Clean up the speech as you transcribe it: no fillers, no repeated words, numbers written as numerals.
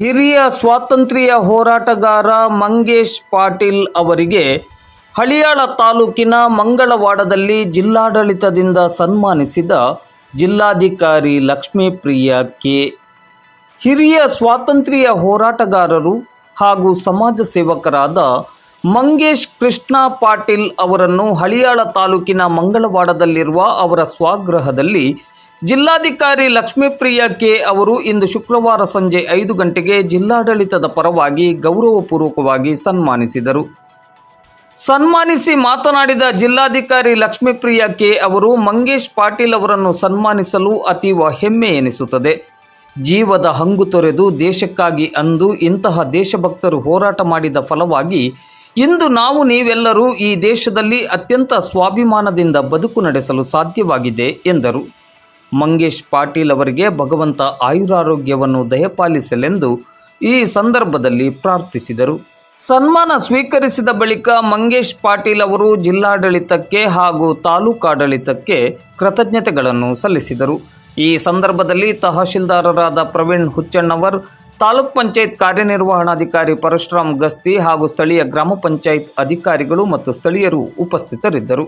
ಹಿರಿಯ ಸ್ವಾತಂತ್ರ್ಯ ಹೋರಾಟಗಾರ ಮಂಗೇಶ್ ಪಾಟೀಲ್ ಅವರಿಗೆ ಹಳಿಯಾಳ ತಾಲೂಕಿನ ಮಂಗಳವಾಡದಲ್ಲಿ ಜಿಲ್ಲಾಡಳಿತದಿಂದ ಸನ್ಮಾನಿಸಿದ ಜಿಲ್ಲಾಧಿಕಾರಿ ಲಕ್ಷ್ಮೀಪ್ರಿಯ ಕೆ. ಹಿರಿಯ ಸ್ವಾತಂತ್ರ್ಯ ಹೋರಾಟಗಾರರು ಹಾಗೂ ಸಮಾಜ ಸೇವಕರಾದ ಮಂಗೇಶ್ ಕೃಷ್ಣ ಪಾಟೀಲ್ ಅವರನ್ನು ಹಳಿಯಾಳ ತಾಲೂಕಿನ ಮಂಗಳವಾಡದಲ್ಲಿರುವ ಅವರ ಸ್ವಗೃಹದಲ್ಲಿ ಜಿಲ್ಲಾಧಿಕಾರಿ ಲಕ್ಷ್ಮೀಪ್ರಿಯ ಕೆ ಅವರು ಇಂದು ಶುಕ್ರವಾರ ಸಂಜೆ 5 ಗಂಟೆಗೆ ಜಿಲ್ಲಾಡಳಿತದ ಪರವಾಗಿ ಗೌರವಪೂರ್ವಕವಾಗಿ ಸನ್ಮಾನಿಸಿದರು. ಸನ್ಮಾನಿಸಿ ಮಾತನಾಡಿದ ಜಿಲ್ಲಾಧಿಕಾರಿ ಲಕ್ಷ್ಮೀಪ್ರಿಯ ಕೆ ಅವರು, ಮಂಗೇಶ್ ಪಾಟೀಲ್ ಅವರನ್ನು ಸನ್ಮಾನಿಸಲು ಅತೀವ ಹೆಮ್ಮೆ ಎನಿಸುತ್ತದೆ. ಜೀವದ ಹಂಗು ತೊರೆದು ದೇಶಕ್ಕಾಗಿ ಅಂದು ಇಂತಹ ದೇಶಭಕ್ತರು ಹೋರಾಟ ಮಾಡಿದ ಫಲವಾಗಿ ಇಂದು ನಾವು ನೀವೆಲ್ಲರೂ ಈ ದೇಶದಲ್ಲಿ ಅತ್ಯಂತ ಸ್ವಾಭಿಮಾನದಿಂದ ಬದುಕು ನಡೆಸಲು ಸಾಧ್ಯವಾಗಿದೆ ಎಂದರು. ಮಂಗೇಶ್ ಪಾಟೀಲ್ ಅವರಿಗೆ ಭಗವಂತ ಆಯುರಾರೋಗ್ಯವನ್ನು ದಯಪಾಲಿಸಲೆಂದು ಈ ಸಂದರ್ಭದಲ್ಲಿ ಪ್ರಾರ್ಥಿಸಿದರು. ಸನ್ಮಾನ ಸ್ವೀಕರಿಸಿದ ಬಳಿಕ ಮಂಗೇಶ್ ಪಾಟೀಲ್ ಅವರು ಜಿಲ್ಲಾಡಳಿತಕ್ಕೆ ಹಾಗೂ ತಾಲೂಕಾಡಳಿತಕ್ಕೆ ಕೃತಜ್ಞತೆಗಳನ್ನು ಸಲ್ಲಿಸಿದರು. ಈ ಸಂದರ್ಭದಲ್ಲಿ ತಹಶೀಲ್ದಾರರಾದ ಪ್ರವೀಣ್ ಹುಚ್ಚಣ್ಣವರ್, ತಾಲೂಕ್ ಪಂಚಾಯತ್ ಕಾರ್ಯನಿರ್ವಹಣಾಧಿಕಾರಿ ಪರಶುರಾಮ್ ಗಸ್ತಿ ಹಾಗೂ ಸ್ಥಳೀಯ ಗ್ರಾಮ ಪಂಚಾಯತ್ ಅಧಿಕಾರಿಗಳು ಮತ್ತು ಸ್ಥಳೀಯರು ಉಪಸ್ಥಿತರಿದ್ದರು.